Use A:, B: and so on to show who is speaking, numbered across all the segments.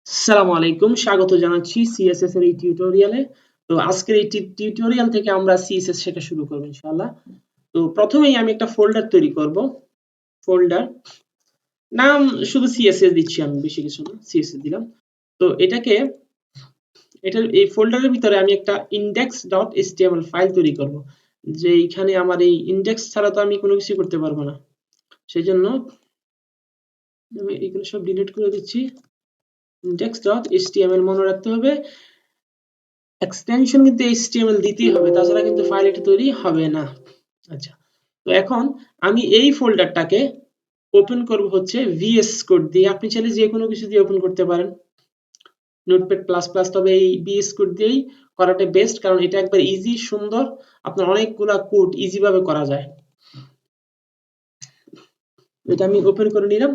A: আসসালামু আলাইকুম, স্বাগত জানাচ্ছি সিএসএস এর এই টিউটোরিয়ালে। তো আজকের এই টিউটোরিয়াল থেকে আমরা সিএসএস শেখা শুরু করব ইনশাআল্লাহ। তো প্রথমেই আমি একটা ফোল্ডার তৈরি করব। ফোল্ডার নাম শুধু সিএসএস দিচ্ছি, আমি বেশি কিছু না, সিএসএস দিলাম। তো এই ফোল্ডারের ভিতরে আমি একটা index.html ফাইল তৈরি করব, যে এখানে আমার এই ইনডেক্স ছাড়া তো আমি কোনো কিছু করতে পারবো না। সেজন্য আমি এগুলো সব ডিলিট করে দিচ্ছি। index.html মনে রাখতে হবে, এক্সটেনশন কিন্তু HTML দিতেই হবে, তাছাড়া কিন্তু ফাইল এটা তৈরি হবে না। আচ্ছা, তো এখন আমি এই ফোল্ডারটাকে ওপেন করব হচ্ছে VS কোড দিয়ে। আপনি চাইলে যে কোনো কিছু দিয়ে ওপেন করতে পারেন, নোটপ্যাড প্লাস প্লাস, তবে এই VS কোড দিয়েই করাটা বেস্ট, কারণ এটা একবার ইজি, সুন্দর, আপনার অনেকগুলা কোড ইজি ভাবে করা যায়। এটা আমি ওপেন করে নিলাম।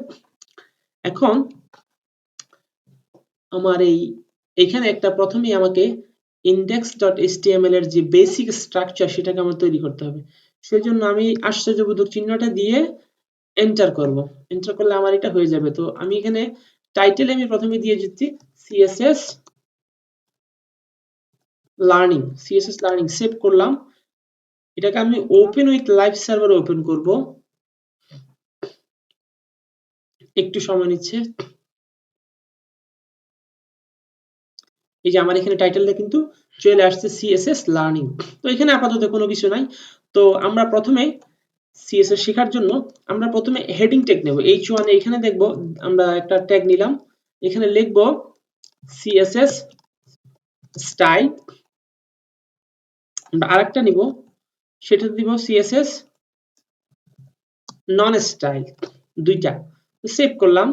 A: এখন আমার এইখানে একটা প্রথমেই আমাকে index.html এর যে বেসিক স্ট্রাকচার সেটাকে আমার তৈরি করতে হবে। সেজন্য আমি আশ্চর্যবোধক চিহ্নটা দিয়ে এন্টার করব। এন্টার করলে আমার এটা হয়ে যাবে। তো আমি এখানে টাইটেলে আমি প্রথমে দিয়ে দিচ্ছি CSS learning, CSS learning save করলাম। এটাকে আমি open with live server open করব, একটু সময় নিচ্ছে। এই যে আমার এখানে টাইটেলটা কিন্তু চলে আসছে CSS লার্নিং। তো এখানে আপাতত কোনো কিছু নাই। তো আমরা প্রথমে CSS শেখার জন্য আমরা প্রথমে হেডিং ট্যাগ নেব। H1 এখানে দেখব, আমরা একটা ট্যাগ নিলাম, এখানে লিখব CSS স্টাইল। আমরা আরেকটা নিব, সেটা দিব CSS নন স্টাইল। দুইটা সেভ করলাম,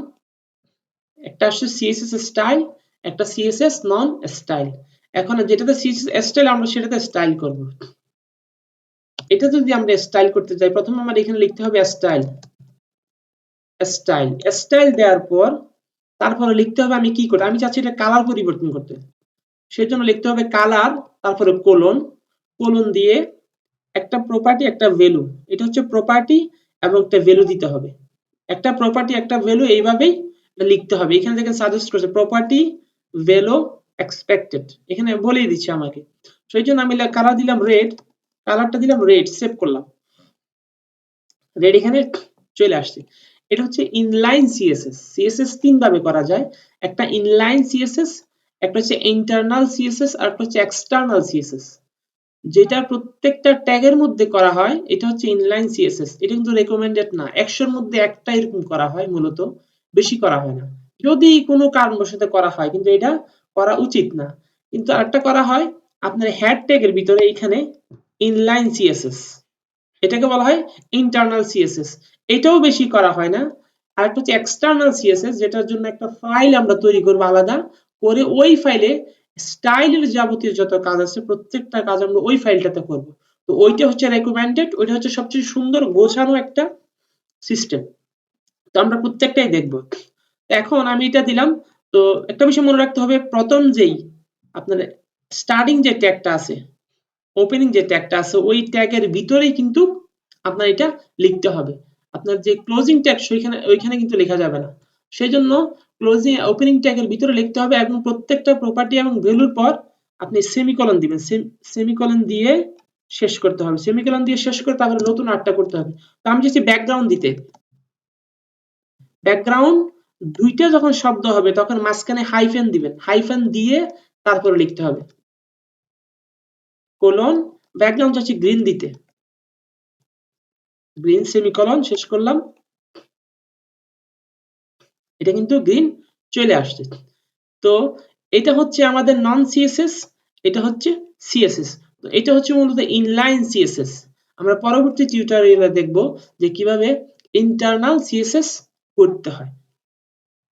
A: একটা আসছে CSS স্টাইল, একটা CSS নন স্টাইল। এখন যেটাতে CSS স্টাইল আমরা সেটাতে স্টাইল করব। এটা যদি আমরা স্টাইল করতে যাই, প্রথমে আমার এখানে লিখতে হবে স্টাইল। স্টাইল স্টাইল দেওয়ার পর তারপরে লিখতে হবে আমি কি করব, আমি চাচ্ছি এটা কালার পরিবর্তন করতে। সেজন্য লিখতে হবে কালার, তারপরে কোলন, কোলন দিয়ে একটা প্রপার্টি একটা ভ্যালু, এটা হচ্ছে প্রপার্টি এবং একটা ভ্যালু দিতে হবে। একটা প্রপার্টি একটা ভ্যালু এইভাবেই লিখতে হবে। এখানে দেখেন সাজেস্ট করেছে প্রপার্টি ভ্যালু এক্সপেক্টেড, এখানে বলেই দিচ্ছে আমাকে। সেই জন্য আমি কালার দিলাম রেড, কালারটা দিলাম রেড, সেভ করলাম। রেড এখানে চলে আসছে। এটা হচ্ছে ইনলাইন সিএসএস। সিএসএস তিন ভাবে করা যায়, একটা ইনলাইন সিএসএস, একটা হচ্ছে ইন্টারনাল সিএসএস, আর একটা হচ্ছে এক্সটার্নাল সিএসএস। যেটা প্রত্যেকটা ট্যাগের মধ্যে করা হয় এটা হচ্ছে ইনলাইন সিএসএস। এটা কিন্তু রেকমেন্ডেড না, 100 এর মধ্যে একটা এরকম করা হয়, মূলত বেশি করা হয় না। যদি কোনো কারণবশত করা হয়, কিন্তু এটা করা উচিত না। কিন্তু আরেকটা করা হয় আপনার হেড ট্যাগের ভিতরে, এখানে ইনলাইন সিএসএস, এটাকে বলা হয় ইন্টারনাল সিএসএস। এটাও বেশি করা হয় না। আর একটা হচ্ছে এক্সটার্নাল সিএসএস, যেটার জন্য একটা ফাইল আমরা তৈরি করব আলাদা করে, ওই ফাইলে স্টাইলের যাবতীয় যত কাজ আছে প্রত্যেকটা কাজ আমরা ওই ফাইলটাতে করব। তো ওইটা হচ্ছে রেকমেন্ডেড, ওইটা হচ্ছে সবচেয়ে সুন্দর গোছানো একটা সিস্টেম। তো আমরা প্রত্যেকটাই দেখব। এখন আমি এটা দিলাম। তো একটা বিষয় মনে রাখতে হবে, প্রথম যেই আপনার স্টার্টিং যে ট্যাগটা আছে, ওপেনিং যে ট্যাগটা আছে, ওই ট্যাগের ভিতরেই কিন্তু আপনার এটা লিখতে হবে। আপনার যে ক্লোজিং ট্যাগ ওইখানে কিন্তু লেখা যাবে না। সেই জন্য ক্লোজিং ওপেনিং ট্যাগের ভিতরে লিখতে হবে, এবং প্রত্যেকটা প্রপার্টি এবং ভ্যালুর পর আপনি সেমিকলন দিবেন। সেমিকলন দিয়ে শেষ করতে হবে। সেমিকলন দিয়ে শেষ করে তারপরে নতুন আরটা করতে হবে। তো আমি চাইছি ব্যাকগ্রাউন্ড দিতে। ব্যাকগ্রাউন্ড দুইটা যখন শব্দ হবে তখন মাঝখানে হাইফেন দিবেন, হাইফেন দিয়ে তারপরে লিখতে হবে কোলন। ব্যাকগ্রাউন্ড চাচ্ছি গ্রিন দিতে, গ্রিন, সেমিকলন, শেষ করলাম। এটা কিন্তু গ্রিন চলে আসছে। তো এটা হচ্ছে আমাদের নন সিএসএস, এটা হচ্ছে সিএসএস। তো এটা হচ্ছে মূলত ইনলাইন সিএসএস। আমরা পরবর্তী টিউটোরিয়ালে দেখব যে কিভাবে ইন্টারনাল সিএসএস করতে হয়।